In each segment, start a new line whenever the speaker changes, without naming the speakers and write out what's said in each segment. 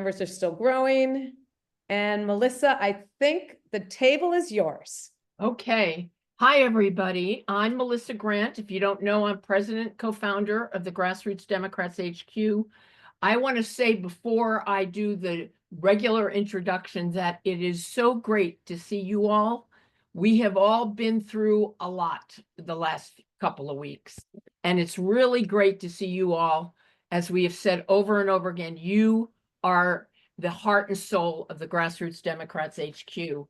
numbers are still growing. And Melissa, I think the table is yours.
Okay. Hi, everybody. I'm Melissa Grant. If you don't know, I'm president, co-founder of the Grassroots Democrats HQ. I want to say before I do the regular introduction that it is so great to see you all. We have all been through a lot the last couple of weeks, and it's really great to see you all. As we have said over and over again, you are the heart and soul of the Grassroots Democrats HQ.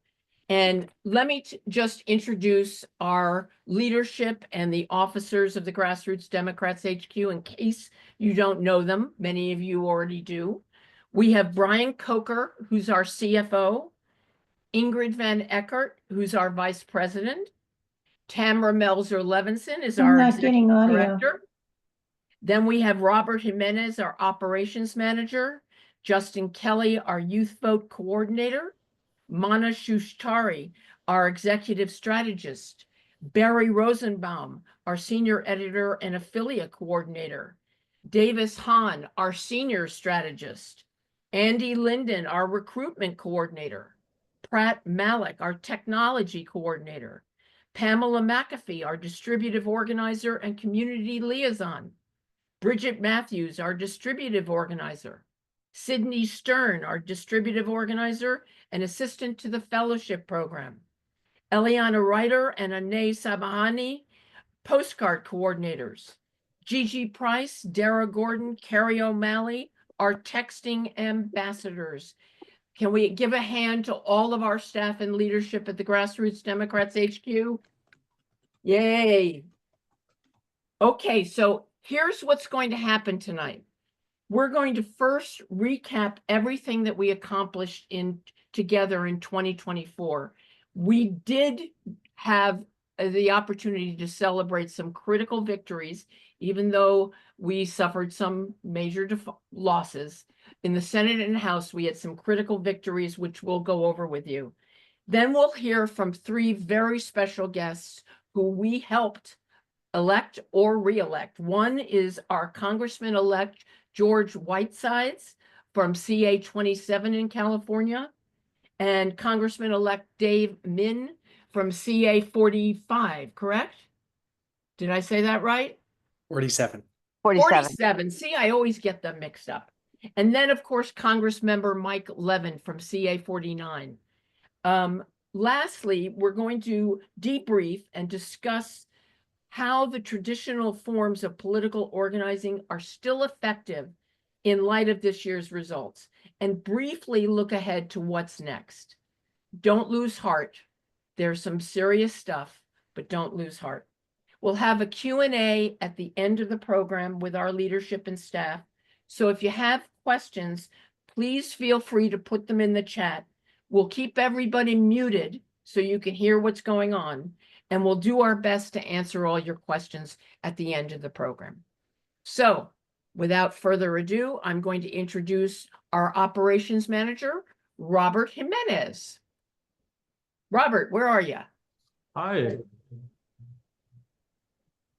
And let me just introduce our leadership and the officers of the Grassroots Democrats HQ in case you don't know them. Many of you already do. We have Brian Coker, who's our CFO, Ingrid Van Eckert, who's our vice president, Tamara Melzer-Levinson is our executive director. Then we have Robert Jimenez, our operations manager, Justin Kelly, our youth vote coordinator, Mana Shushtari, our executive strategist, Barry Rosenbaum, our senior editor and affiliate coordinator, Davis Hahn, our senior strategist, Andy Linden, our recruitment coordinator, Pratt Malik, our technology coordinator, Pamela McAfee, our distributive organizer and community liaison, Bridget Matthews, our distributive organizer, Sydney Stern, our distributive organizer and assistant to the fellowship program, Eliana Ryder and Anay Sabahani, postcard coordinators, Gigi Price, Dara Gordon, Carrie O'Malley, our texting ambassadors. Can we give a hand to all of our staff and leadership at the Grassroots Democrats HQ? Yay. Okay, so here's what's going to happen tonight. We're going to first recap everything that we accomplished together in 2024. We did have the opportunity to celebrate some critical victories, even though we suffered some major losses. In the Senate and House, we had some critical victories, which we'll go over with you. Then we'll hear from three very special guests who we helped elect or re-elect. One is our Congressman-elect George Whitesides from CA 27 in California, and Congressman-elect Dave Min from CA 45, correct? Did I say that right?
47.
47. See, I always get them mixed up. And then, of course, Congressmember Mike Levin from CA 49. Lastly, we're going to debrief and discuss how the traditional forms of political organizing are still effective in light of this year's results, and briefly look ahead to what's next. Don't lose heart. There's some serious stuff, but don't lose heart. We'll have a Q&A at the end of the program with our leadership and staff. So if you have questions, please feel free to put them in the chat. We'll keep everybody muted so you can hear what's going on, and we'll do our best to answer all your questions at the end of the program. So without further ado, I'm going to introduce our operations manager, Robert Jimenez. Robert, where are you?
Hi.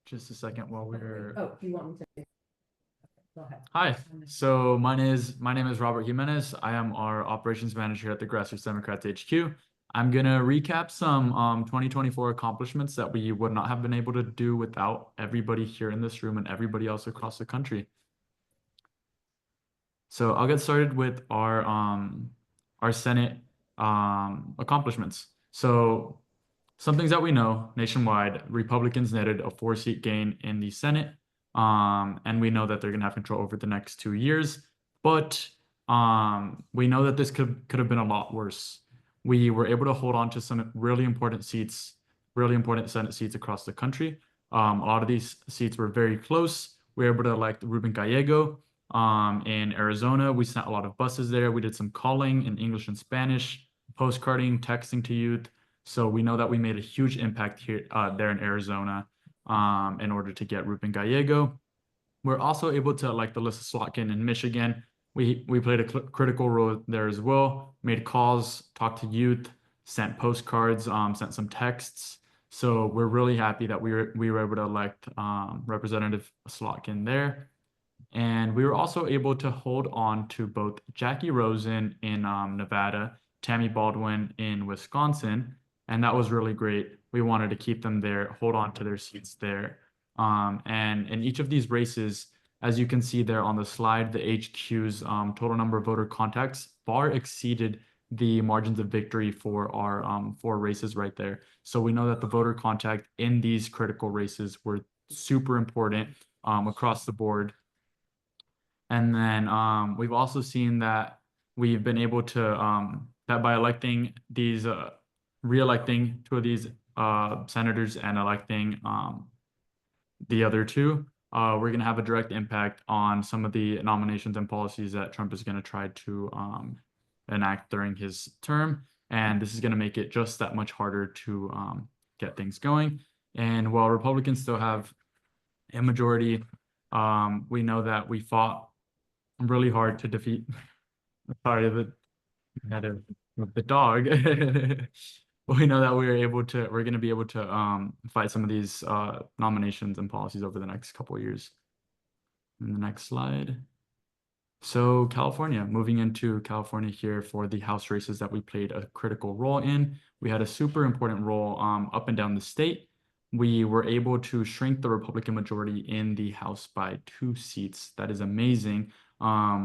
Just a second while we're...
Oh, you want me to? Go ahead.
Hi. So my name is Robert Jimenez. I am our operations manager at the Grassroots Democrats HQ. I'm going to recap some 2024 accomplishments that we would not have been able to do without everybody here in this room and everybody else across the country. So I'll get started with our Senate accomplishments. So some things that we know nationwide, Republicans netted a 4-seat gain in the Senate, and we know that they're going to have control over the next 2 years. But we know that this could have been a lot worse. We were able to hold on to some really important seats, really important Senate seats across the country. A lot of these seats were very close. We were able to elect Ruben Gallego in Arizona. We sent a lot of buses there. We did some calling in English and Spanish, postcarding, texting to youth. So we know that we made a huge impact here, there in Arizona in order to get Ruben Gallego. We're also able to elect Alyssa Slotkin in Michigan. We played a critical role there as well, made calls, talked to youth, sent postcards, sent some texts. So we're really happy that we were able to elect Representative Slotkin there. And we were also able to hold on to both Jackie Rosen in Nevada, Tammy Baldwin in Wisconsin, and that was really great. We wanted to keep them there, hold on to their seats there. And in each of these races, as you can see there on the slide, the HQ's total number of voter contacts far exceeded the margins of victory for our 4 races right there. So we know that the voter contact in these critical races were super important across the board. And then we've also seen that we've been able to, that by electing these, re-electing 2 of these senators and electing the other 2, we're going to have a direct impact on some of the nominations and policies that Trump is going to try to enact during his term. And this is going to make it just that much harder to get things going. And while Republicans still have a majority, we know that we fought really hard to defeat, sorry, the dog. We know that we're going to be able to fight some of these nominations and policies over the next couple of years. In the next slide. So California, moving into California here for the House races that we played a critical role in. We had a super important role up and down the state. We were able to shrink the Republican majority in the House by 2 seats. That is amazing.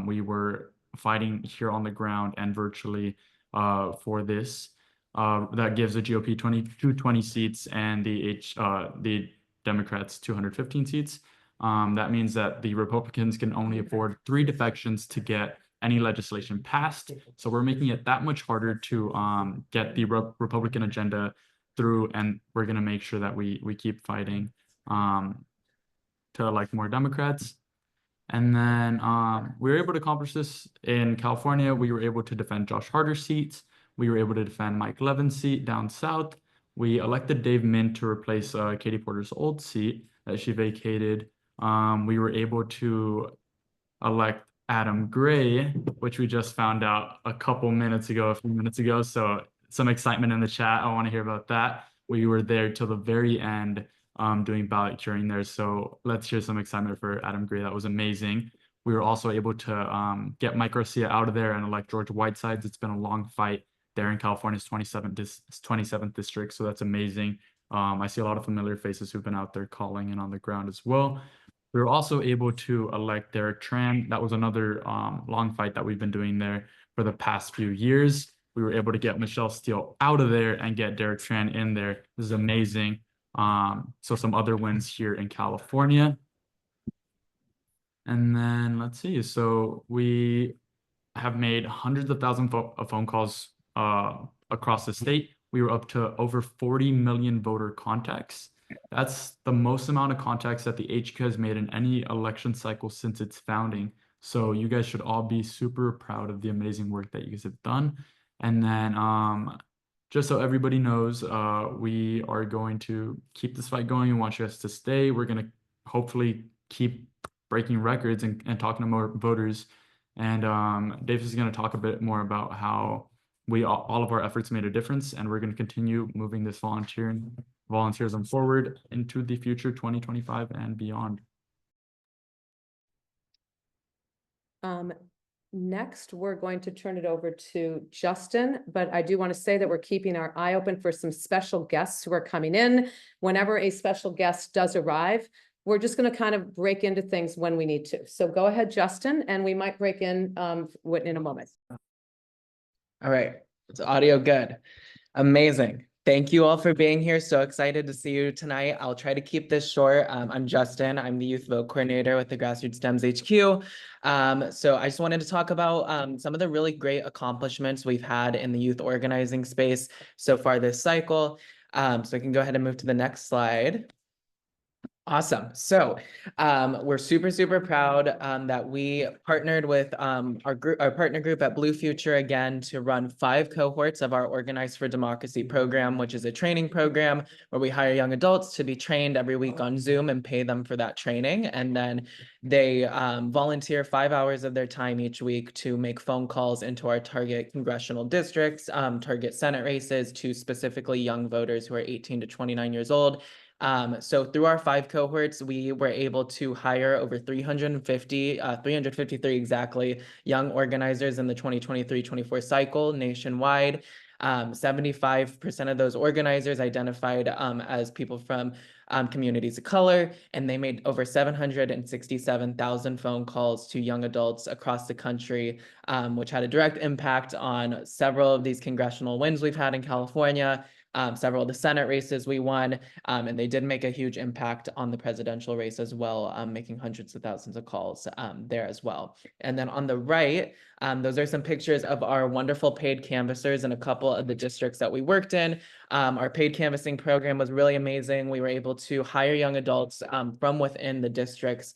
We were fighting here on the ground and virtually for this. That gives the GOP 220 seats and the Democrats 215 seats. That means that the Republicans can only afford 3 defections to get any legislation passed. So we're making it that much harder to get the Republican agenda through, and we're going to make sure that we keep fighting to elect more Democrats. And then we were able to accomplish this in California. We were able to defend Josh Harder's seats. We were able to defend Mike Levin's seat down south. We elected Dave Mint to replace Katie Porter's old seat that she vacated. We were able to elect Adam Gray, which we just found out a few minutes ago. So some excitement in the chat. I want to hear about that. We were there till the very end doing ballot curing there. So let's hear some excitement for Adam Gray. That was amazing. We were also able to get Mike Garcia out of there and elect George Whitesides. It's been a long fight there in California's 27th district. So that's amazing. I see a lot of familiar faces who've been out there calling and on the ground as well. We were also able to elect Derek Tran. That was another long fight that we've been doing there for the past few years. We were able to get Michelle Steele out of there and get Derek Tran in there. This is amazing. So some other wins here in California. And then let's see. So we have made hundreds of thousands of phone calls across the state. We were up to over 40 million voter contacts. That's the most amount of contacts that the HQ has made in any election cycle since its founding. So you guys should all be super proud of the amazing work that you guys have done. And then just so everybody knows, we are going to keep this fight going. We want you guys to stay. We're going to hopefully keep breaking records and talking to more voters. And Dave is going to talk a bit more about how all of our efforts made a difference, and we're going to continue moving this volunteerism forward into the future 2025 and beyond.
Next, we're going to turn it over to Justin, but I do want to say that we're keeping our eye open for some special guests who are coming in. Whenever a special guest does arrive, we're just going to kind of break into things when we need to. So go ahead, Justin, and we might break in a moment.
All right, it's audio good. Amazing. Thank you all for being here. So excited to see you tonight. I'll try to keep this short. I'm Justin. I'm the Youth Vote Coordinator with the Grassroots Dems HQ. So I just wanted to talk about some of the really great accomplishments we've had in the youth organizing space so far this cycle. So I can go ahead and move to the next slide. Awesome. So we're super proud that we partnered with our partner group at Blue Future again to run 5 cohorts of our Organize for Democracy program, which is a training program where we hire young adults to be trained every week on Zoom and pay them for that training. And then they volunteer 5 hours of their time each week to make phone calls into our target congressional districts, target Senate races to specifically young voters who are 18 to 29 years old. So through our 5 cohorts, we were able to hire over 353 exactly, young organizers in the 2023-24 cycle nationwide. 75% of those organizers identified as people from communities of color, and they made over 767,000 phone calls to young adults across the country, which had a direct impact on several of these congressional wins we've had in California, several of the Senate races we won, and they did make a huge impact on the presidential race as well, making hundreds of thousands of calls there as well. And then on the right, those are some pictures of our wonderful paid canvassers in a couple of the districts that we worked in. Our paid canvassing program was really amazing. We were able to hire young adults from within the districts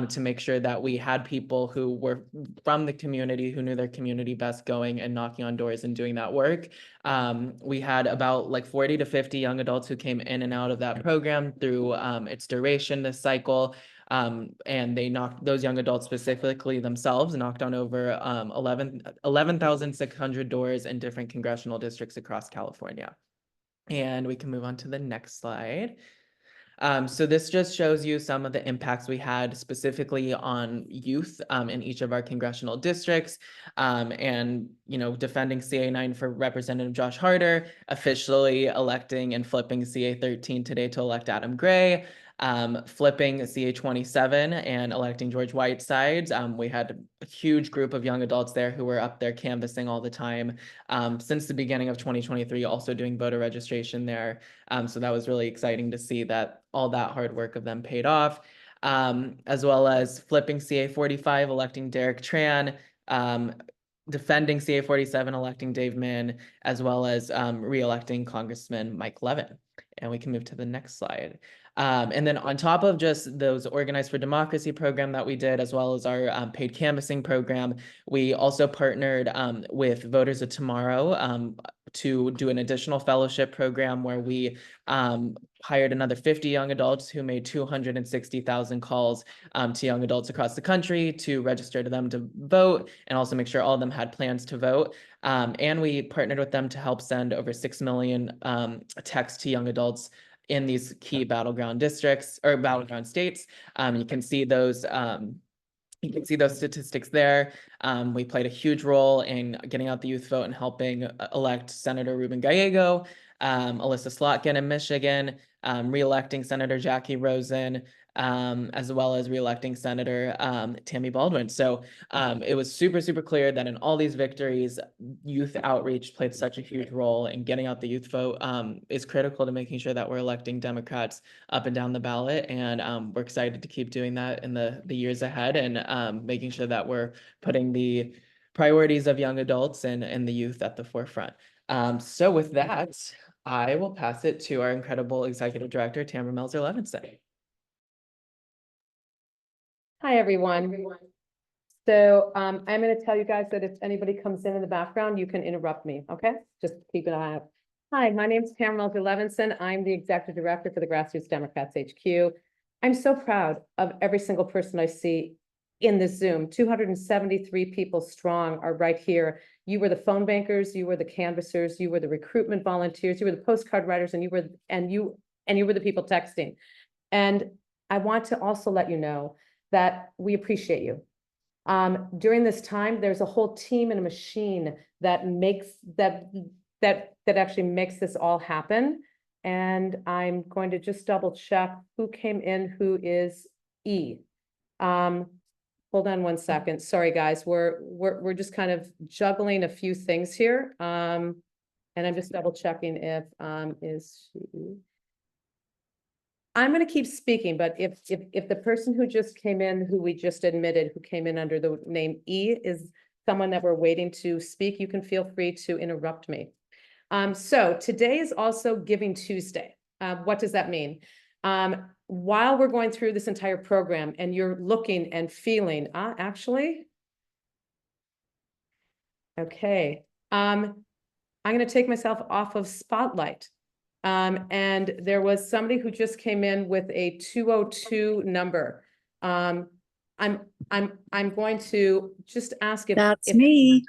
to make sure that we had people who were from the community, who knew their community best, going and knocking on doors and doing that work. We had about like 40 to 50 young adults who came in and out of that program through its duration this cycle. And they knocked, those young adults specifically themselves, knocked on over 11,600 doors in different congressional districts across California. And we can move on to the next slide. So this just shows you some of the impacts we had specifically on youth in each of our congressional districts. And, you know, defending CA9 for Representative Josh Harder, officially electing and flipping CA13 today to elect Adam Gray, flipping CA27 and electing George Whitesides. We had a huge group of young adults there who were up there canvassing all the time since the beginning of 2023, also doing voter registration there. So that was really exciting to see that all that hard work of them paid off, as well as flipping CA45, electing Derek Tran, defending CA47, electing Dave Mann, as well as re-electing Congressman Mike Levin. And we can move to the next slide. And then on top of just those Organized for Democracy program that we did, as well as our paid canvassing program, we also partnered with Voters of Tomorrow to do an additional fellowship program where we hired another 50 young adults who made 260,000 calls to young adults across the country to register to them to vote, and also make sure all of them had plans to vote. And we partnered with them to help send over 6 million texts to young adults in these key battleground districts or battleground states. You can see those statistics there. We played a huge role in getting out the youth vote and helping elect Senator Ruben Gallego, Alyssa Slotkin in Michigan, re-electing Senator Jackie Rosen, as well as re-electing Senator Tammy Baldwin. So it was super, super clear that in all these victories, youth outreach played such a huge role in getting out the youth vote is critical to making sure that we're electing Democrats up and down the ballot. And we're excited to keep doing that in the years ahead, and making sure that we're putting the priorities of young adults and the youth at the forefront. So with that, I will pass it to our incredible Executive Director, Tamara Melzer-Levinson.
Hi, everyone. So I'm going to tell you guys that if anybody comes in the background, you can interrupt me, okay? Just keep an eye out. Hi, my name is Tamara Melzer-Levinson. I'm the Executive Director for the Grassroots Democrats HQ. I'm so proud of every single person I see in this Zoom. 273 people strong are right here. You were the phone bankers, you were the canvassers, you were the recruitment volunteers, you were the postcard writers, and you were the people texting. And I want to also let you know that we appreciate you. During this time, there's a whole team and a machine that makes that actually makes this all happen. And I'm going to just double check who came in, who is E. Hold on one second. Sorry, guys. We're just kind of juggling a few things here. And I'm just double checking if is she. I'm going to keep speaking, but if the person who just came in, who we just admitted, who came in under the name E, is someone that we're waiting to speak, you can feel free to interrupt me. So today is also Giving Tuesday. What does that mean? While we're going through this entire program and you're looking and feeling, actually, okay, I'm going to take myself off of Spotlight. And there was somebody who just came in with a 202 number. I'm going to just ask if
That's me.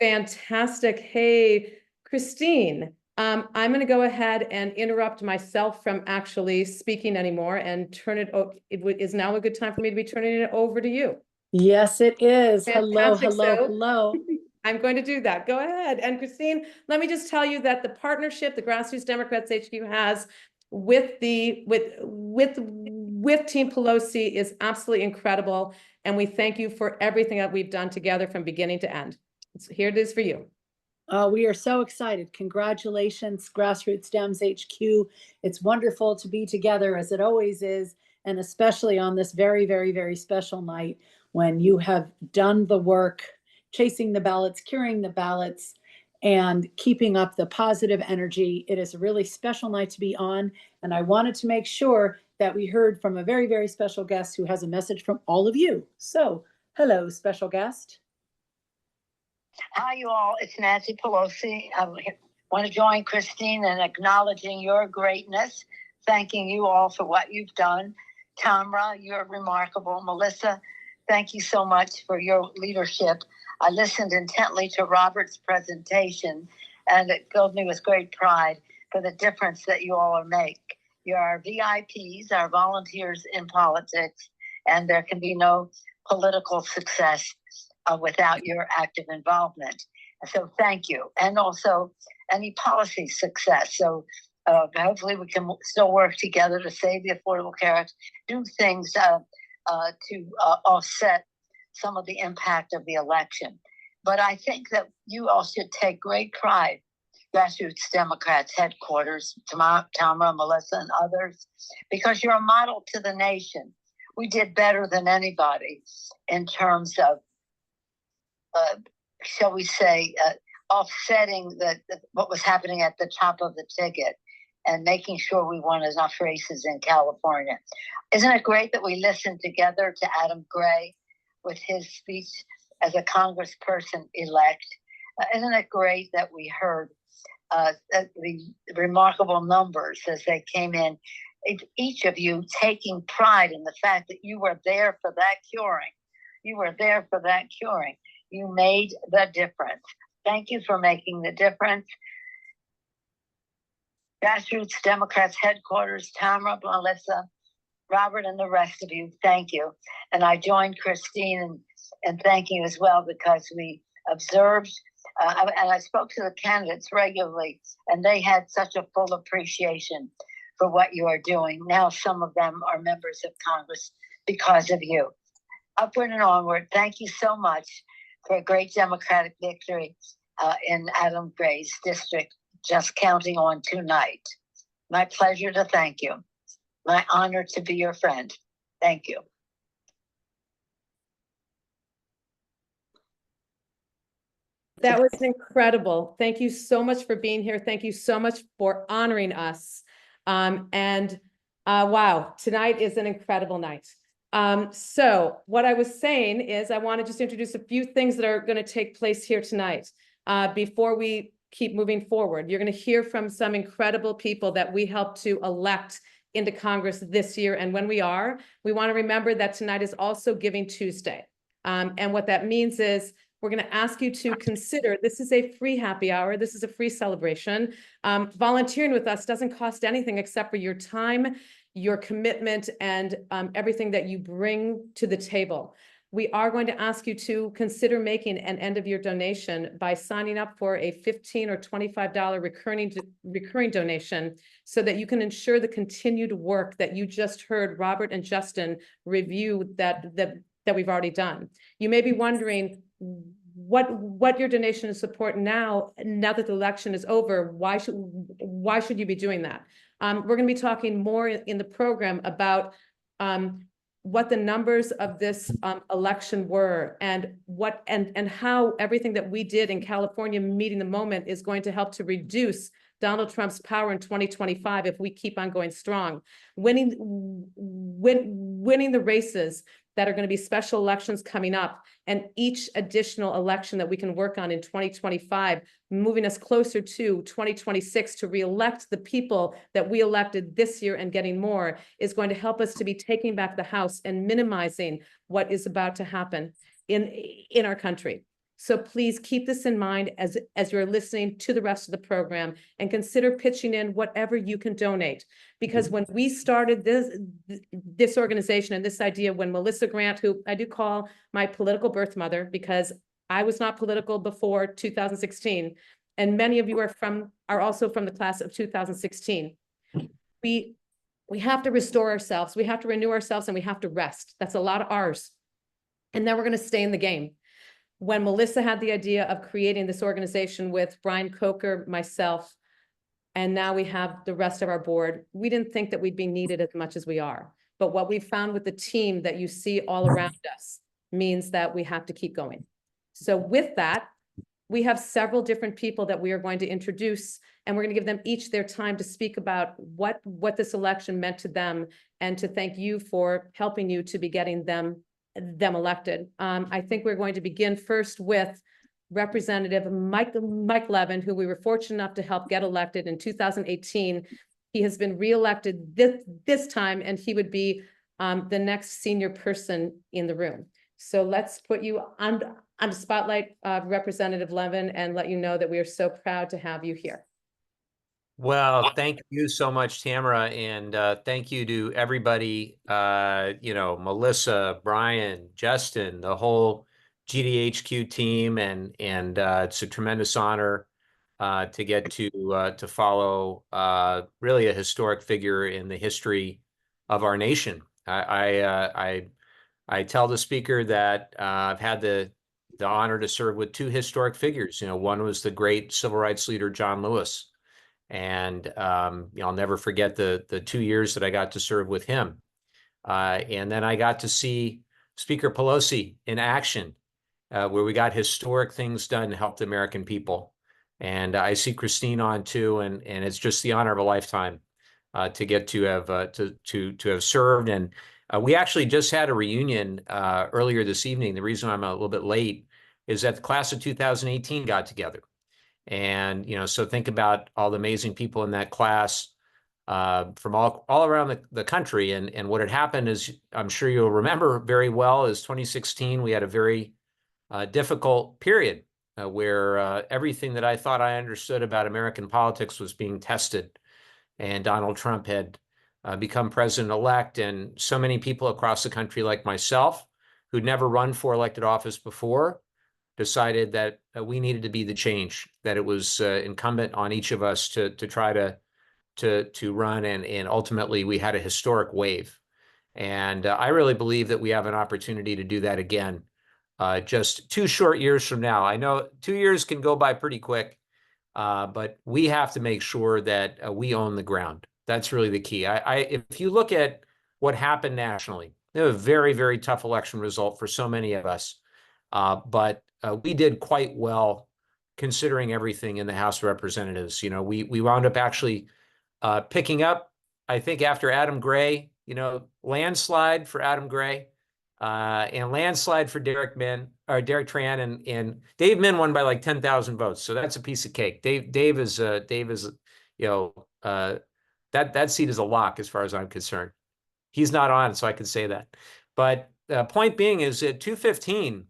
Fantastic. Hey, Christine, I'm going to go ahead and interrupt myself from actually speaking anymore and turn it, is now a good time for me to be turning it over to you.
Yes, it is. Hello,
Fantastic.
hello,
So-
hello.
I'm going to do that. Go ahead. And Christine, let me just tell you that the partnership the Grassroots Democrats HQ has with Team Pelosi is absolutely incredible. And we thank you for everything that we've done together from beginning to end. Here it is for you.
We are so excited. Congratulations, Grassroots Dems HQ. It's wonderful to be together as it always is, and especially on this very, very, very special night when you have done the work, chasing the ballots, curing the ballots, and keeping up the positive energy. It is a really special night to be on, and I wanted to make sure that we heard from a very, very special guest who has a message from all of you. So, hello, special guest.
Hi, you all. It's Nancy Pelosi. I want to join Christine in acknowledging your greatness, thanking you all for what you've done. Tamra, you're remarkable. Melissa, thank you so much for your leadership. I listened intently to Robert's presentation, and it filled me with great pride for the difference that you all make. You're our VIPs, our volunteers in politics, and there can be no political success without your active involvement. So thank you. And also any policy success. So hopefully we can still work together to save the Affordable Care Act, do things to offset some of the impact of the election. But I think that you all should take great pride, Grassroots Democrats headquarters, Tamara, Melissa, and others, because you're a model to the nation. We did better than anybody in terms of shall we say, offsetting what was happening at the top of the ticket and making sure we won enough races in California. Isn't it great that we listened together to Adam Gray with his speech as a congressperson-elect? Isn't it great that we heard the remarkable numbers as they came in? Each of you taking pride in the fact that you were there for that curing. You were there for that curing. You made the difference. Thank you for making the difference. Grassroots Democrats headquarters, Tamara, Melissa, Robert, and the rest of you, thank you. And I joined Christine in thanking you as well, because we observed, and I spoke to the candidates regularly, and they had such a full appreciation for what you are doing. Now some of them are members of Congress because of you. Upward and onward. Thank you so much for a great Democratic victory in Adam Gray's district, just counting on tonight. My pleasure to thank you. My honor to be your friend. Thank you.
That was incredible. Thank you so much for being here. Thank you so much for honoring us. Wow, tonight is an incredible night. So what I was saying is I want to just introduce a few things that are going to take place here tonight before we keep moving forward. You're going to hear from some incredible people that we helped to elect into Congress this year. And when we want to remember that tonight is also Giving Tuesday. And what that means is we're going to ask you to consider, this is a free happy hour. This is a free celebration. Volunteering with us doesn't cost anything except for your time, your commitment, and everything that you bring to the table. We are going to ask you to consider making an end of year donation by signing up for a $15 or $25 recurring donation so that you can ensure the continued work that you just heard Robert and Justin review that we've already done. You may be wondering what your donation is support now that the election is over. Why should you be doing that? We're going to be talking more in the program about what the numbers of this election were and how everything that we did in California meeting the moment is going to help to reduce Donald Trump's power in 2025 if we keep on going strong. Winning the races that are going to be special elections coming up, and each additional election that we can work on in 2025, moving us closer to 2026 to reelect the people that we elected this year and getting more, is going to help us to be taking back the House and minimizing what is about to happen in our country. So please keep this in mind as you're listening to the rest of the program, and consider pitching in whatever you can donate. Because when we started this organization and this idea, when Melissa Grant, who I do call my political birth mother, because I was not political before 2016, and many of you are also from the class of 2016. We have to restore ourselves, we have to renew ourselves, and we have to rest. That's a lot of R's. And then we're going to stay in the game. When Melissa had the idea of creating this organization with Brian Coker, myself, and now we have the rest of our board, we didn't think that we'd be needed as much as we are. But what we found with the team that you see all around us means that we have to keep going. So with that, we have several different people that we are going to introduce, and we're going to give them each their time to speak about what this election meant to them, and to thank you for helping you to be getting them elected. I think we're going to begin first with Representative Mike Levin, who we were fortunate enough to help get elected in 2018. He has been reelected this time, and he would be the next senior person in the room. So let's put you on the spotlight, Representative Levin, and let you know that we are so proud to have you here.
Well, thank you so much, Tamara, and thank you to everybody, Melissa, Brian, Justin, the whole GDHQ team, and it's a tremendous honor to get to follow really a historic figure in the history of our nation. I tell the speaker that I've had the honor to serve with two historic figures. One was the great civil rights leader John Lewis. And I'll never forget the 2 years that I got to serve with him. And then I got to see Speaker Pelosi in action, where we got historic things done to help the American people. And I see Christine on too, and it's just the honor of a lifetime to get to have to have served. And we actually just had a reunion earlier this evening. The reason I'm a little bit late is that the class of 2018 got together. And, so think about all the amazing people in that class from all around the country. And what had happened is, I'm sure you'll remember very well, is 2016, we had a very difficult period where everything that I thought I understood about American politics was being tested. And Donald Trump had become president-elect, and so many people across the country, like myself, who'd never run for elected office before, decided that we needed to be the change, that it was incumbent on each of us to try to run, and ultimately we had a historic wave. And I really believe that we have an opportunity to do that again, just 2 short years from now. I know 2 years can go by pretty quick, but we have to make sure that we own the ground. That's really the key. If you look at what happened nationally, they have a very, very tough election result for so many of us, but we did quite well considering everything in the House of Representatives. We wound up actually picking up, I think, after Adam Gray, landslide for Adam Gray, and landslide for Derek Tran, and Dave Min won by like 10,000 votes. So that's a piece of cake. Dave is that seat is a lock as far as I'm concerned. He's not on, so I can say that. But the point being is at 215,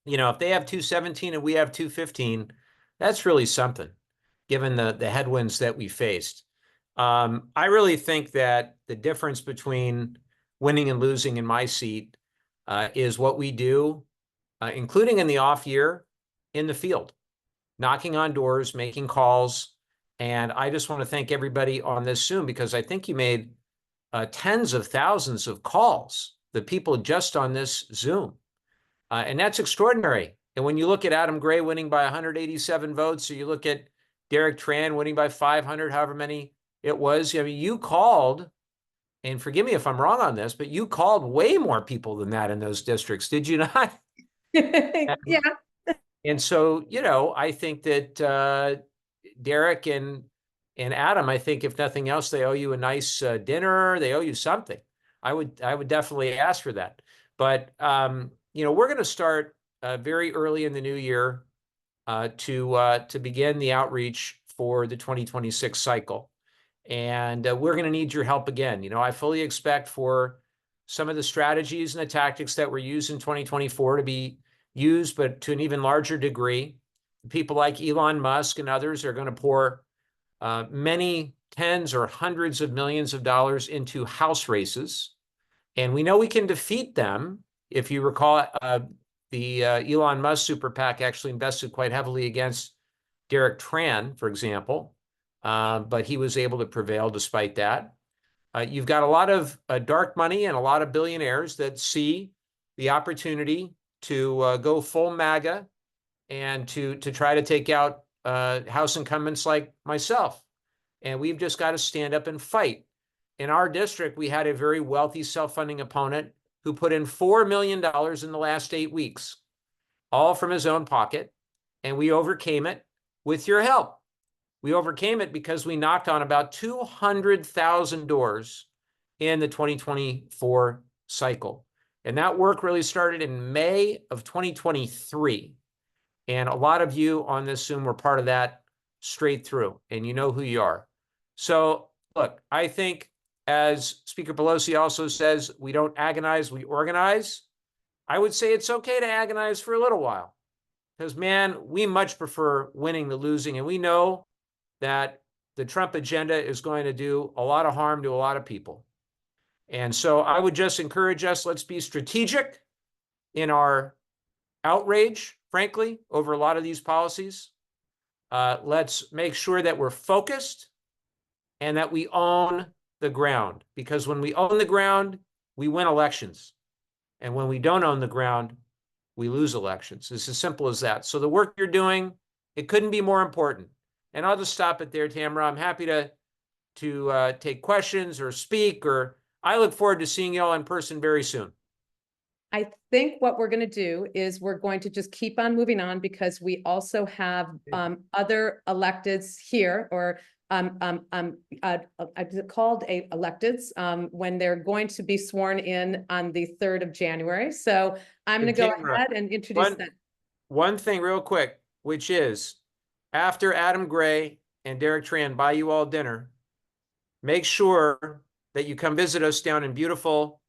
if they have 217 and we have 215, that's really something, given the headwinds that we faced. I really think that the difference between winning and losing in my seat is what we do, including in the off year, in the field, knocking on doors, making calls. And I just want to thank everybody on this Zoom, because I think you made tens of thousands of calls, the people just on this Zoom. And that's extraordinary. And when you look at Adam Gray winning by 187 votes, or you look at Derek Tran winning by 500, however many it was, you called, and forgive me if I'm wrong on this, but you called way more people than that in those districts, did you not?
Yeah.
And so, I think that Derek and Adam, I think if nothing else, they owe you a nice dinner. They owe you something. I would definitely ask for that. But we're going to start very early in the new year to begin the outreach for the 2026 cycle. And we're going to need your help again. I fully expect for some of the strategies and the tactics that were used in 2024 to be use, but to an even larger degree. People like Elon Musk and others are going to pour many tens or hundreds of millions of dollars into House races. And we know we can defeat them. If you recall, the Elon Musk super PAC actually invested quite heavily against Derek Tran, for example, but he was able to prevail despite that. You've got a lot of dark money and a lot of billionaires that see the opportunity to go full MAGA and to try to take out House incumbents like myself. And we've just got to stand up and fight. In our district, we had a very wealthy self-funding opponent who put in $4 million in the last 8 weeks, all from his own pocket. And we overcame it with your help. We overcame it because we knocked on about 200,000 doors in the 2024 cycle. And that work really started in May of 2023. And a lot of you on this Zoom were part of that straight through, and you know who you are. So look, I think as Speaker Pelosi also says, we don't agonize, we organize. I would say it's okay to agonize for a little while because, man, we much prefer winning than losing. And we know that the Trump agenda is going to do a lot of harm to a lot of people. And so I would just encourage us, let's be strategic in our outrage, frankly, over a lot of these policies. Let's make sure that we're focused and that we own the ground, because when we own the ground, we win elections. And when we don't own the ground, we lose elections. It's as simple as that. So the work you're doing, it couldn't be more important. And I'll just stop it there, Tamara. I'm happy to take questions or speak, or I look forward to seeing you all in person very soon.
I think what we're going to do is we're going to just keep on moving on because we also have other electeds here, or is it called electeds when they're going to be sworn in on the 3rd of January. So I'm going to go ahead and introduce them.
One thing real quick, which is after Adam Gray and Derek Tran buy you all dinner, make sure that you come visit us down in beautiful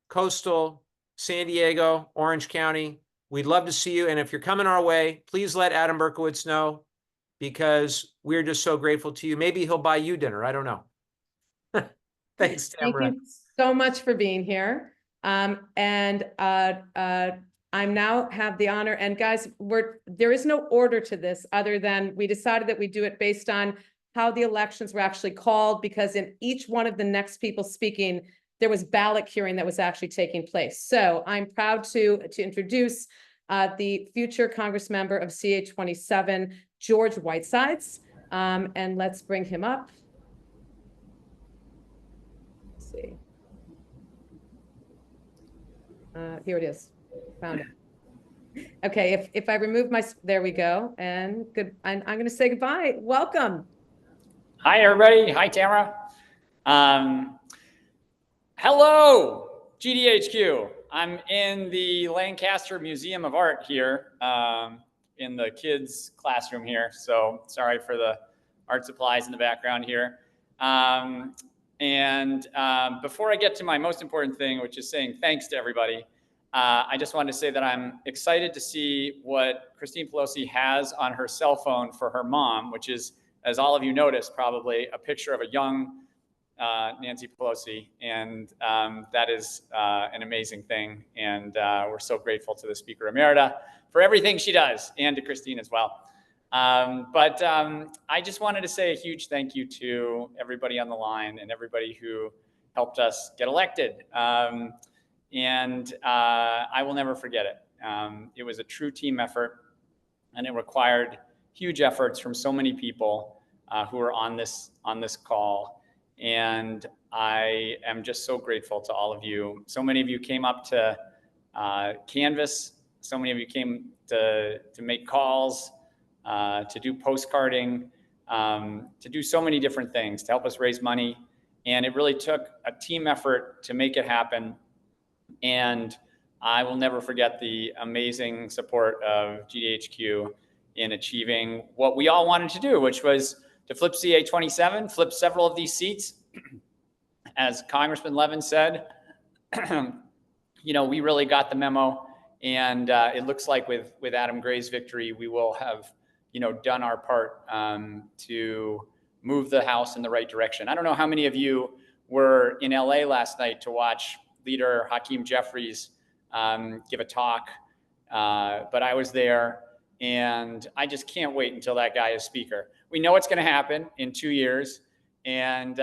coastal San Diego, Orange County. We'd love to see you. And if you're coming our way, please let Adam Berkowitz know, because we're just so grateful to you. Maybe he'll buy you dinner. I don't know. Thanks, Tamara.
Thank you so much for being here. I now have the honor, and guys, there is no order to this other than we decided that we do it based on how the elections were actually called, because in each one of the next people speaking, there was ballot curing that was actually taking place. So I'm proud to introduce the future Congress member of CA27, George Whitesides, and let's bring him up. Let's see. Here it is. Found it. Okay, if I remove there we go. And good. I'm going to say goodbye. Welcome.
Hi, everybody. Hi, Tamara. Hello, GDHQ. I'm in the Lancaster Museum of Art here, in the kids' classroom here. So sorry for the art supplies in the background here. Before I get to my most important thing, which is saying thanks to everybody, I just wanted to say that I'm excited to see what Christine Pelosi has on her cell phone for her mom, which is, as all of you noticed, probably a picture of a young Nancy Pelosi. And that is an amazing thing. And we're so grateful to the Speaker Emerita for everything she does, and to Christine as well. I just wanted to say a huge thank you to everybody on the line and everybody who helped us get elected. I will never forget it. It was a true team effort, and it required huge efforts from so many people who were on this call. And I am just so grateful to all of you. So many of you came up to canvass. So many of you came to make calls, to do postcarding, to do so many different things, to help us raise money. And it really took a team effort to make it happen. And I will never forget the amazing support of GDHQ in achieving what we all wanted to do, which was to flip CA27, flip several of these seats. As Congressman Levin said, we really got the memo, And it looks like with Adam Gray's victory, we will have, done our part to move the House in the right direction. I don't know how many of you were in LA last night to watch Leader Hakeem Jeffries give a talk, but I was there, and I just can't wait until that guy is Speaker. We know what's going to happen in 2 years, and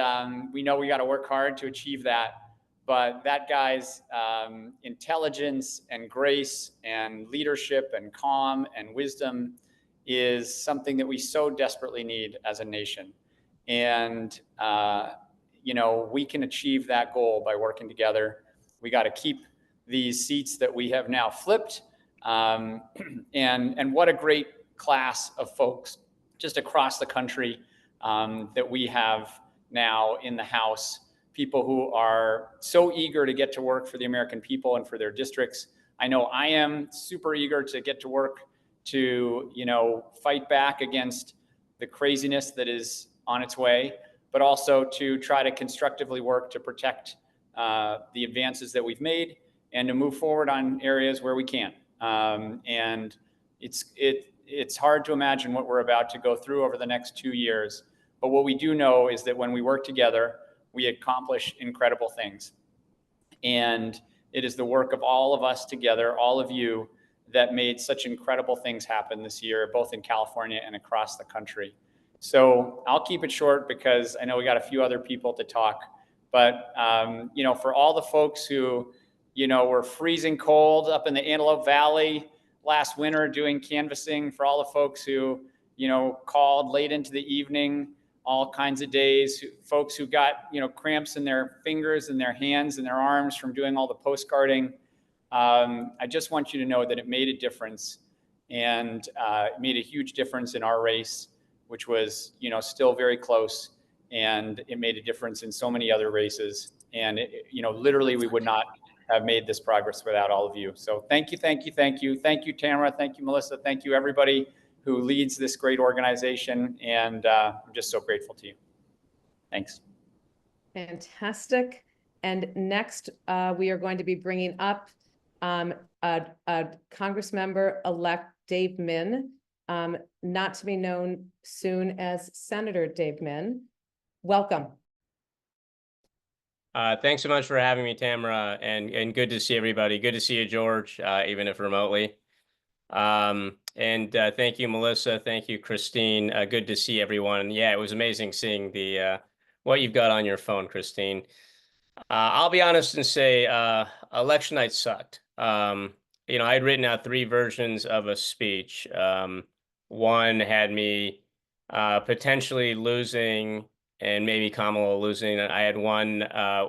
we know we got to work hard to achieve that. But that guy's intelligence and grace and leadership and calm and wisdom is something that we so desperately need as a nation. And, we can achieve that goal by working together. We got to keep these seats that we have now flipped. And what a great class of folks just across the country that we have now in the House. People who are so eager to get to work for the American people and for their districts. I know I am super eager to get to work to, fight back against the craziness that is on its way, but also to try to constructively work to protect the advances that we've made and to move forward on areas where we can. And it's hard to imagine what we're about to go through over the next 2 years. But what we do know is that when we work together, we accomplish incredible things. And it is the work of all of us together, all of you, that made such incredible things happen this year, both in California and across the country. So I'll keep it short because I know we got a few other people to talk. But, for all the folks who, were freezing cold up in the Antelope Valley last winter doing canvassing, for all the folks who, called late into the evening, all kinds of days, folks who got, cramps in their fingers and their hands and their arms from doing all the postcarding. I just want you to know that it made a difference, and it made a huge difference in our race, which was, still very close, and it made a difference in so many other races. And, literally we would not have made this progress without all of you. So thank you, thank you, thank you. Thank you, Tamara. Thank you, Melissa. Thank you, everybody who leads this great organization. And I'm just so grateful to you. Thanks.
Fantastic. And next, we are going to be bringing up Congressmember-Elect Dave Min, not to be known soon as Senator Dave Min. Welcome.
Thanks so much for having me, Tamara, and good to see everybody. Good to see you, George, even if remotely. And thank you, Melissa. Thank you, Christine. Good to see everyone. Yeah, it was amazing seeing the what you've got on your phone, Christine. I'll be honest and say election night sucked. I'd written out 3 versions of a speech. One had me potentially losing and maybe Kamala losing. I had one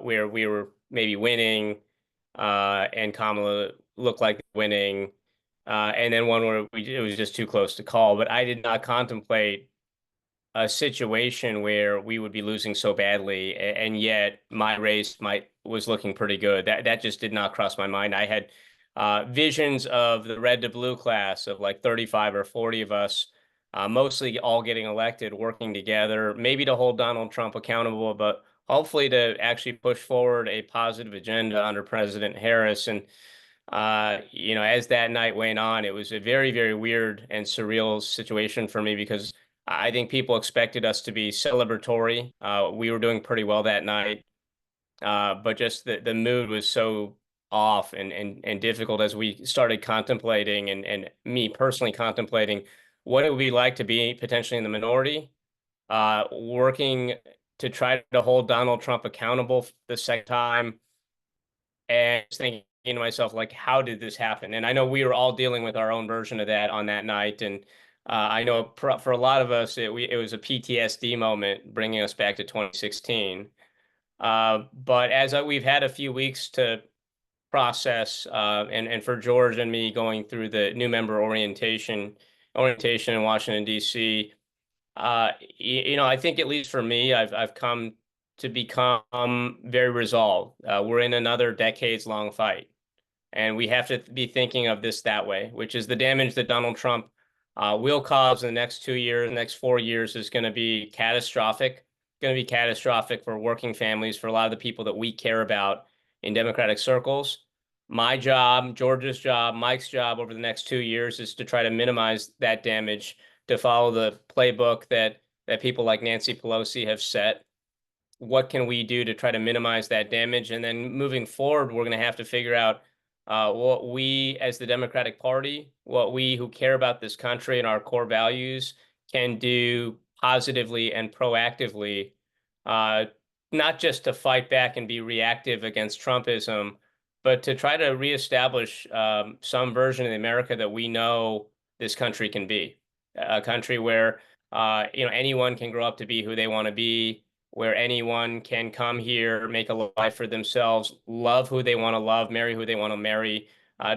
where we were maybe winning and Kamala looked like winning. And then one where it was just too close to call. But I did not contemplate a situation where we would be losing so badly, and yet my race was looking pretty good. That just did not cross my mind. I had visions of the red to blue class of like 35 or 40 of us, mostly all getting elected, working together, maybe to hold Donald Trump accountable, but hopefully to actually push forward a positive agenda under President Harris. And as that night went on, it was a very, very weird and surreal situation for me because I think people expected us to be celebratory. We were doing pretty well that night, but just the mood was so off and difficult as we started contemplating and me personally contemplating what it would be like to be potentially in the minority, working to try to hold Donald Trump accountable the second time, and thinking to myself, like, how did this happen? And I know we were all dealing with our own version of that on that night. And I know for a lot of us, it was a PTSD moment bringing us back to 2016. But as we've had a few weeks to process, and for George and me going through the new member orientation in Washington, D.C., I think at least for me, I've come to become very resolved. We're in another decades-long fight. And we have to be thinking of this that way, which is the damage that Donald Trump will cause in the next 2 years, the next 4 years is going to be catastrophic. Going to be catastrophic for working families, for a lot of the people that we care about in Democratic circles. My job, George's job, Mike's job over the next 2 years is to try to minimize that damage, to follow the playbook that people like Nancy Pelosi have set. What can we do to try to minimize that damage? And then moving forward, we're going to have to figure out what we as the Democratic Party, what we who care about this country and our core values can do positively and proactively, not just to fight back and be reactive against Trumpism, but to try to reestablish some version of the America that we know this country can be. A country where anyone can grow up to be who they want to be, where anyone can come here, make a life for themselves, love who they want to love, marry who they want to marry,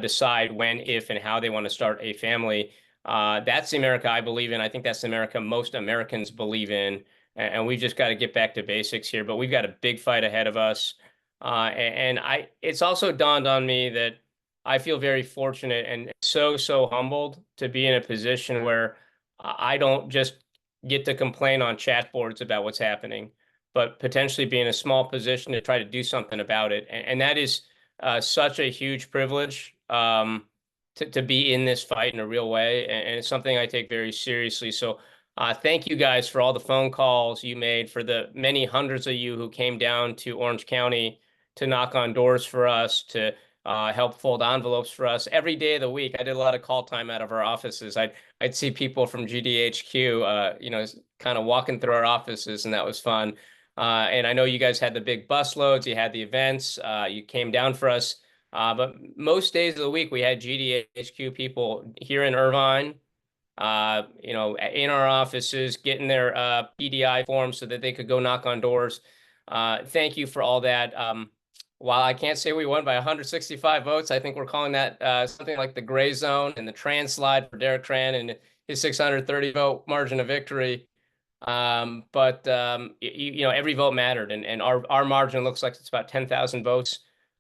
decide when, if, and how they want to start a family. That's the America I believe in. I think that's the America most Americans believe in. And we've just got to get back to basics here. But we've got a big fight ahead of us. It's also dawned on me that I feel very fortunate and so humbled to be in a position where I don't just get to complain on chat boards about what's happening, but potentially be in a small position to try to do something about it. And that is such a huge privilege to be in this fight in a real way. And it's something I take very seriously. So thank you guys for all the phone calls you made, for the many hundreds of you who came down to Orange County to knock on doors for us, to help fold envelopes for us every day of the week. I did a lot of call time out of our offices. I'd see people from GDHQ, kind of walking through our offices, and that was fun. And I know you guys had the big bus loads, you had the events, you came down for us. But most days of the week, we had GDHQ people here in Irvine, in our offices, getting their PDI forms so that they could go knock on doors. Thank you for all that. While I can't say we won by 165 votes, I think we're calling that something like the gray zone and the transslide for Derek Tran and his 630 vote margin of victory. But every vote mattered, and our margin looks like it's about 10,000 votes.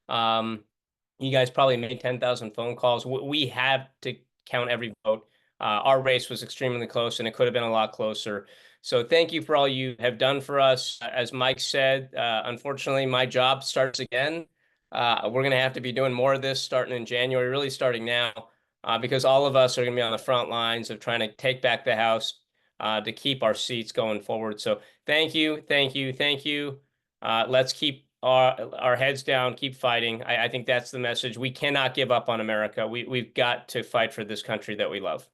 You guys probably made 10,000 phone calls. We have to count every vote. Our race was extremely close, and it could have been a lot closer. So thank you for all you have done for us. As Mike said, unfortunately, my job starts again. We're going to have to be doing more of this starting in January, really starting now, because all of us are going to be on the front lines of trying to take back the House to keep our seats going forward. So thank you, thank you, thank you. Let's keep our heads down, keep fighting. I think that's the message. We cannot give up on America. We've got to fight for this country that we love.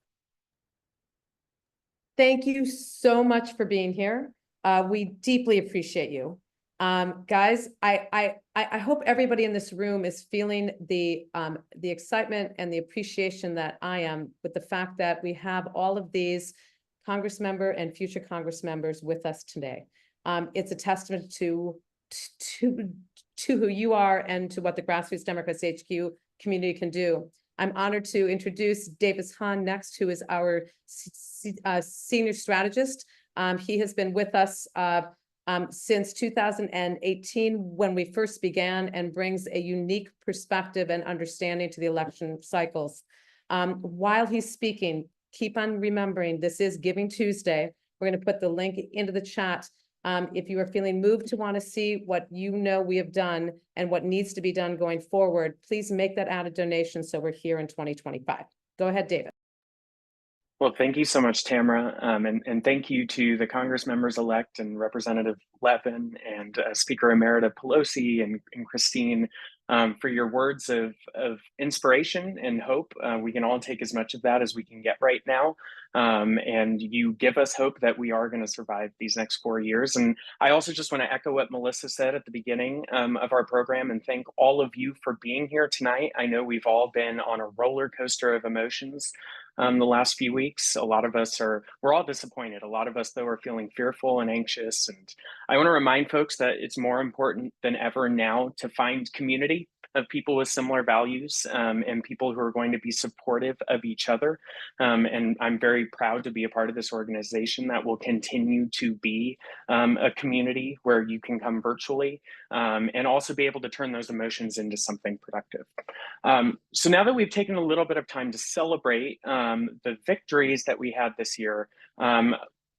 Thank you so much for being here. We deeply appreciate you. Guys, I hope everybody in this room is feeling the excitement and the appreciation that I am with the fact that we have all of these Congress member and future Congress members with us today. It's a testament to who you are and to what the Grassroots Democrats HQ community can do. I'm honored to introduce Davis Hahn next, who is our senior strategist. He has been with us since 2018 when we first began, and brings a unique perspective and understanding to the election cycles. While he's speaking, keep on remembering this is Giving Tuesday. We're going to put the link into the chat. If you are feeling moved to want to see what we have done and what needs to be done going forward, please make that added donation so we're here in 2025. Go ahead, David.
Well, thank you so much, Tamara. And thank you to the Congress members-elect and Representative Levin and Speaker Emerita Pelosi and Christine for your words of inspiration and hope. We can all take as much of that as we can get right now. And you give us hope that we are going to survive these next 4 years. And I also just want to echo what Melissa said at the beginning of our program and thank all of you for being here tonight. I know we've all been on a roller coaster of emotions the last few weeks. A lot of us we're all disappointed. A lot of us, though, are feeling fearful and anxious. And I want to remind folks that it's more important than ever now to find community of people with similar values and people who are going to be supportive of each other. And I'm very proud to be a part of this organization that will continue to be a community where you can come virtually and also be able to turn those emotions into something productive. So now that we've taken a little bit of time to celebrate the victories that we had this year,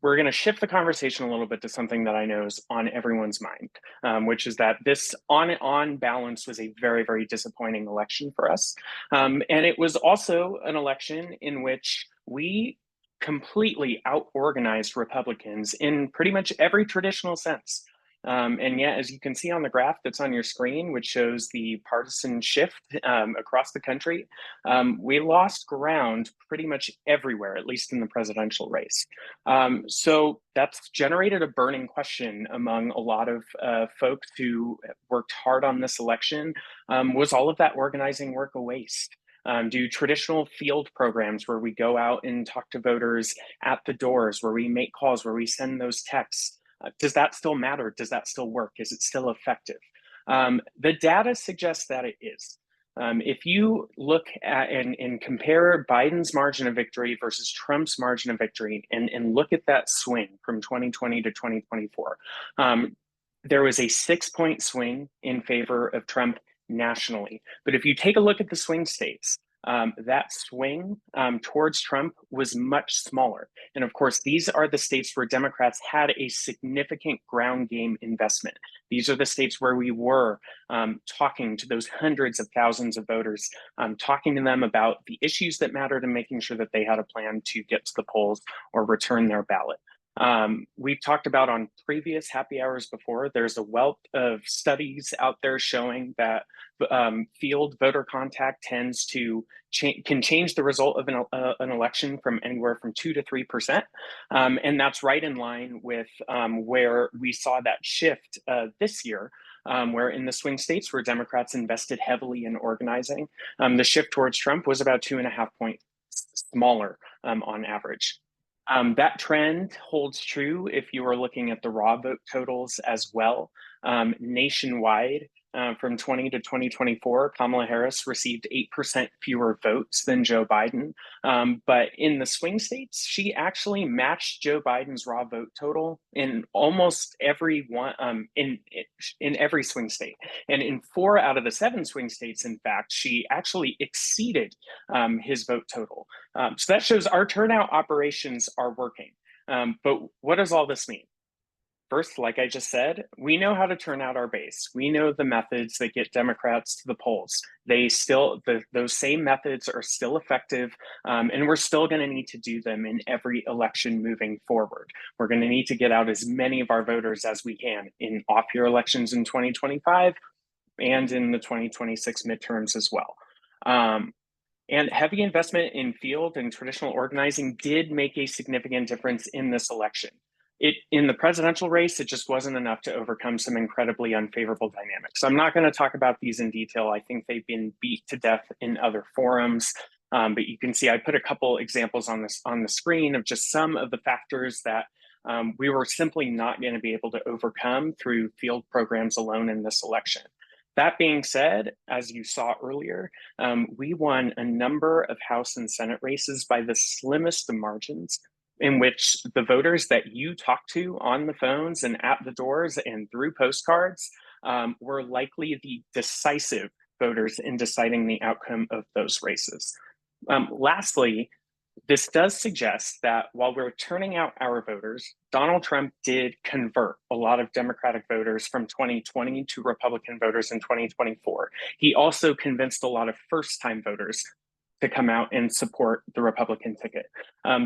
we're going to shift the conversation a little bit to something that I know is on everyone's mind, which is that this on balance was a very, very disappointing election for us. And it was also an election in which we completely out-organized Republicans in pretty much every traditional sense. And yet, as you can see on the graph that's on your screen, which shows the partisan shift across the country, we lost ground pretty much everywhere, at least in the presidential race. So that's generated a burning question among a lot of folks who worked hard on this election. Was all of that organizing work a waste? Do traditional field programs where we go out and talk to voters at the doors, where we make calls, where we send those texts, does that still matter? Does that still work? Is it still effective? The data suggests that it is. If you look at and compare Biden's margin of victory versus Trump's margin of victory and look at that swing from 2020 to 2024, there was a 6-point swing in favor of Trump nationally. But if you take a look at the swing states, that swing towards Trump was much smaller. And of course, these are the states where Democrats had a significant ground game investment. These are the states where we were talking to those hundreds of thousands of voters, talking to them about the issues that mattered and making sure that they had a plan to get to the polls or return their ballot. We've talked about on previous happy hours before, there's a wealth of studies out there showing that field voter contact tends to can change the result of an election from anywhere from 2 to 3%. And that's right in line with where we saw that shift this year, where in the swing states where Democrats invested heavily in organizing, the shift towards Trump was about 2.5 points smaller on average. That trend holds true if you are looking at the raw vote totals as well. Nationwide, from 20 to 2024, Kamala Harris received 8% fewer votes than Joe Biden. But in the swing states, she actually matched Joe Biden's raw vote total in almost every one, in every swing state. And in 4 out of the 7 swing states, in fact, she actually exceeded his vote total. So that shows our turnout operations are working. But what does all this mean? First, like I just said, we know how to turn out our base. We know the methods that get Democrats to the polls. Those same methods are still effective, and we're still going to need to do them in every election moving forward. We're going to need to get out as many of our voters as we can in off-year elections in 2025 and in the 2026 midterms as well. And heavy investment in field and traditional organizing did make a significant difference in this election. In the presidential race, it just wasn't enough to overcome some incredibly unfavorable dynamics. I'm not going to talk about these in detail. I think they've been beat to death in other forums. But you can see I put a couple examples on the screen of just some of the factors that we were simply not going to be able to overcome through field programs alone in this election. That being said, as you saw earlier, we won a number of House and Senate races by the slimmest of margins, in which the voters that you talk to on the phones and at the doors and through postcards were likely the decisive voters in deciding the outcome of those races. Lastly, this does suggest that while we're turning out our voters, Donald Trump did convert a lot of Democratic voters from 2020 to Republican voters in 2024. He also convinced a lot of first-time voters to come out and support the Republican ticket.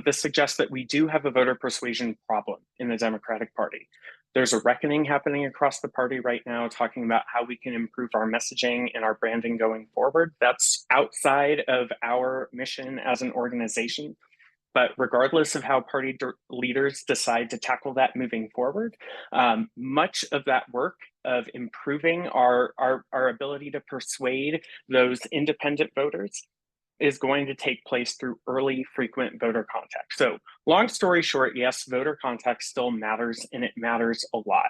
This suggests that we do have a voter persuasion problem in the Democratic Party. There's a reckoning happening across the party right now, talking about how we can improve our messaging and our branding going forward. That's outside of our mission as an organization. But regardless of how party leaders decide to tackle that moving forward, much of that work of improving our ability to persuade those independent voters is going to take place through early, frequent voter contact. So long story short, yes, voter contact still matters, and it matters a lot.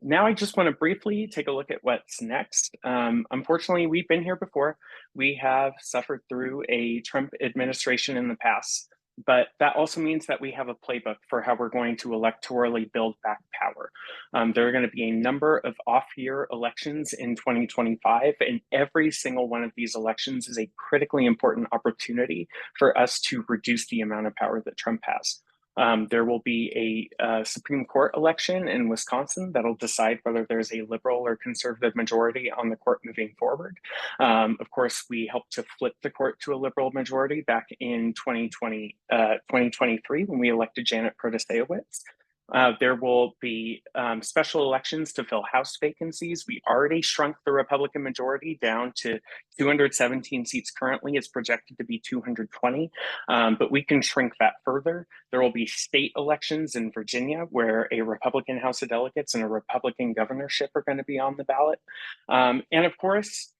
Now I just want to briefly take a look at what's next. Unfortunately, we've been here before. We have suffered through a Trump administration in the past, but that also means that we have a playbook for how we're going to electorally build back power. There are going to be a number of off-year elections in 2025, and every single one of these elections is a critically important opportunity for us to reduce the amount of power that Trump has. There will be a Supreme Court election in Wisconsin that'll decide whether there's a liberal or conservative majority on the court moving forward. Of course, we helped to flip the court to a liberal majority back in 2023 when we elected Janet Protasiewicz. There will be special elections to fill House vacancies. We already shrunk the Republican majority down to 217 seats currently. It's projected to be 220, but we can shrink that further. There will be state elections in Virginia where a Republican House of Delegates and a Republican governorship are going to be on the ballot. And of course,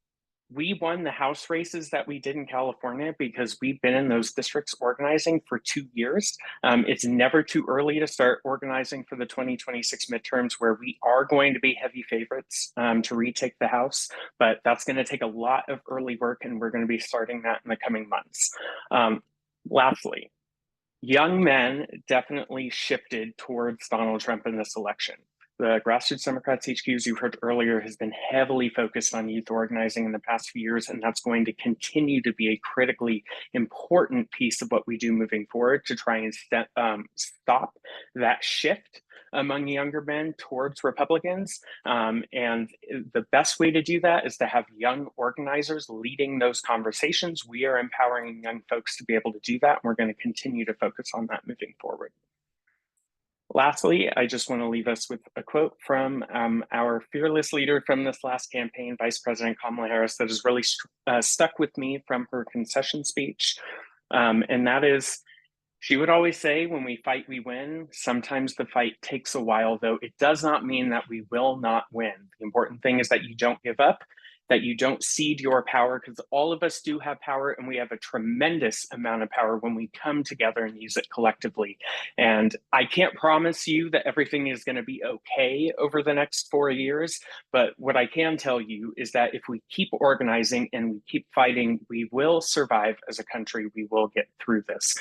we won the House races that we did in California because we've been in those districts organizing for 2 years. It's never too early to start organizing for the 2026 midterms, where we are going to be heavy favorites to retake the House, but that's going to take a lot of early work, and we're going to be starting that in the coming months. Lastly, young men definitely shifted towards Donald Trump in this election. The Grassroots Democrats HQ, as you heard earlier, has been heavily focused on youth organizing in the past few years, and that's going to continue to be a critically important piece of what we do moving forward to try and stop that shift among younger men towards Republicans. And the best way to do that is to have young organizers leading those conversations. We are empowering young folks to be able to do that, and we're going to continue to focus on that moving forward. Lastly, I just want to leave us with a quote from our fearless leader from this last campaign, Vice President Kamala Harris, that has really stuck with me from her concession speech. And that is, she would always say, when we fight, we win. Sometimes the fight takes a while, though. It does not mean that we will not win. The important thing is that you don't give up, that you don't cede your power, because all of us do have power, and we have a tremendous amount of power when we come together and use it collectively. And I can't promise you that everything is going to be okay over the next 4 years, but what I can tell you is that if we keep organizing and we keep fighting, we will survive as a country. We will get through this.